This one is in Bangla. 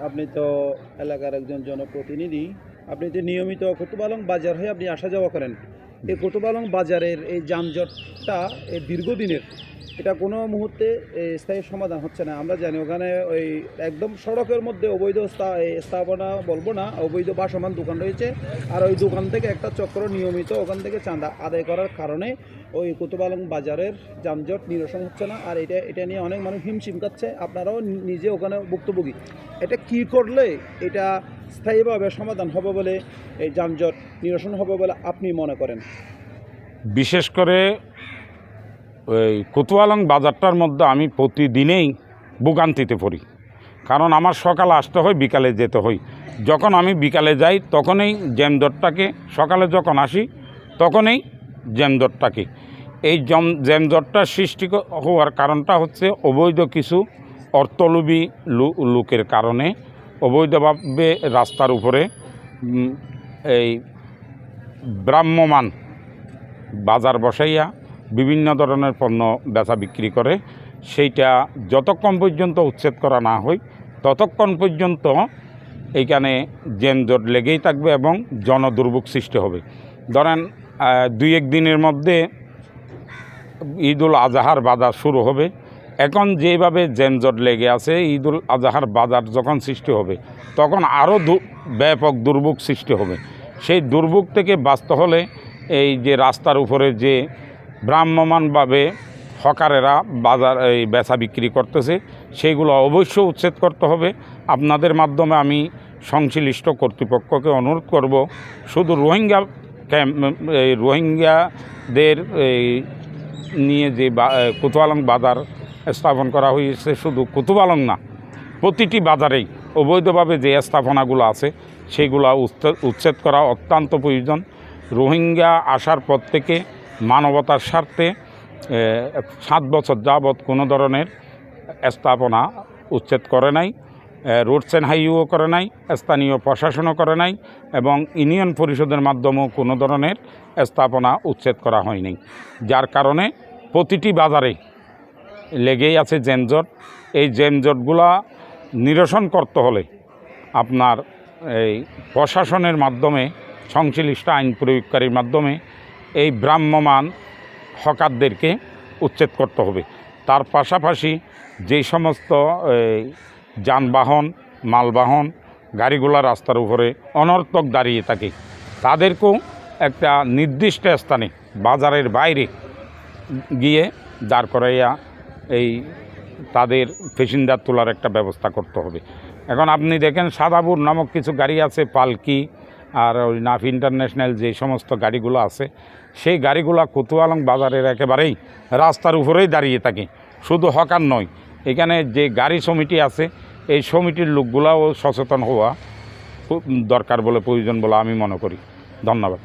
আপনি তো এলাকার একজন জনপ্রতিনিধি। আপনি যে নিয়মিত কোতোয়ালং বাজার হয়ে আপনি আসা যাওয়া করেন, এই কোতোয়ালং বাজারের এই যানজটটা এই দীর্ঘদিনের, এটা কোনো মুহূর্তে স্থায়ী সমাধান হচ্ছে না। আমরা জানি ওখানে ওই একদম সড়কের মধ্যে অবৈধ স্থাপনা বলবো না, অবৈধ ভাসমান দোকান রয়েছে। আর ওই দোকান থেকে একটা চক্র নিয়মিত ওখান থেকে চাঁদা আদায় করার কারণে ওই কোতোয়ালং বাজারের যানজট নিরসন হচ্ছে না। আর এটা নিয়ে অনেক মানুষ হিমশিম খাচ্ছে, আপনারাও নিজে ওখানে ভুক্তভোগী। এটা কি করলে এটা স্থায়ীভাবে সমাধান হবে বলে, এই যানজট নিরসন হবে বলে আপনি মনে করেন? বিশেষ করে ওই কোতোয়ালং বাজারটার মধ্যে আমি প্রতিদিনেই ভোগান্তিতে পড়ি, কারণ আমার সকালে আসতে হয়, বিকালে যেতে হয়। যখন আমি বিকালে যাই তখনই জ্যামজটটাকে, সকালে যখন আসি তখনই জ্যামজটটাকে, এই জ্যামজটটার সৃষ্টি হওয়ার কারণটা হচ্ছে অবৈধ কিছু অর্থলোভী লোকের কারণে অবৈধভাবে রাস্তার উপরে এই ভ্রাম্যমান বাজার বসাইয়া বিভিন্ন ধরনের পণ্য বেচা বিক্রি করে। সেইটা যতক্ষণ পর্যন্ত উচ্ছেদ করা না হয় ততক্ষণ পর্যন্ত এইখানে যানজট লেগেই থাকবে এবং জনদুর্ভোগ সৃষ্টি হবে। ধরেন 2-1 দিনের মধ্যে ঈদুল আজহার বাজার শুরু হবে। এখন যেভাবে যানজট লেগে আছে, ঈদুল আজহার বাজার যখন সৃষ্টি হবে তখন আরও ব্যাপক দুর্ভোগ সৃষ্টি হবে। সেই দুর্ভোগ থেকে বাঁচতে হলে এই যে রাস্তার উপরে যে ভ্রাম্যমানভাবে হকারেরা বাজার এই বেচা বিক্রি করতেছে, সেইগুলো অবশ্যই উচ্ছেদ করতে হবে। আপনাদের মাধ্যমে আমি সংশ্লিষ্ট কর্তৃপক্ষকে অনুরোধ করব, শুধু রোহিঙ্গাদের নিয়ে যে কোতোয়ালং বাজার স্থাপন করা হয়েছে, শুধু কোতোয়ালং না, প্রতিটি বাজারেই অবৈধভাবে যে স্থাপনাগুলো আছে সেইগুলো উচ্ছেদ করা অত্যন্ত প্রয়োজন। রোহিঙ্গা আসার পর থেকে মানবতার স্বার্থে 7 বছর যাবৎ কোনো ধরনের স্থাপনা উচ্ছেদ করে নাই, রোডস অ্যান্ড হাইওয়েও করে নাই, স্থানীয় প্রশাসনও করে নাই, এবং ইউনিয়ন পরিষদের মাধ্যমেও কোনো ধরনের স্থাপনা উচ্ছেদ করা হয়নি। যার কারণে প্রতিটি বাজারে লেগেই আছে যানজট। এই যানজটগুলা নিরসন করতে হলে আপনার এই প্রশাসনের মাধ্যমে, সংশ্লিষ্ট আইন প্রয়োগকারীর মাধ্যমে এই ভ্রাম্যমান হকারদেরকে উচ্ছেদ করতে হবে। তার পাশাপাশি যেই সমস্ত যানবাহন, মালবাহন গাড়িগুলা রাস্তার উপরে অনর্থক দাঁড়িয়ে থাকে, তাদেরকেও একটা নির্দিষ্ট স্থানে বাজারের বাইরে গিয়ে দাঁড় করাইয়া এই তাদের প্যাসেঞ্জার তোলার একটা ব্যবস্থা করতে হবে। এখন আপনি দেখেন সাদাপুর নামক কিছু গাড়ি আছে, পালকি আর ওই নাফ ইন্টারন্যাশনাল যে সমস্ত গাড়িগুলো আছে, সেই গাড়িগুলো কোতোয়ালং বাজারের একেবারেই রাস্তার উপরেই দাঁড়িয়ে থাকে। শুধু হকার নয়, এখানে যে গাড়ি সমিতি আছে এই সমিতির লোকগুলাও সচেতন হওয়া দরকার বলে, প্রয়োজন বলে আমি মনে করি। ধন্যবাদ।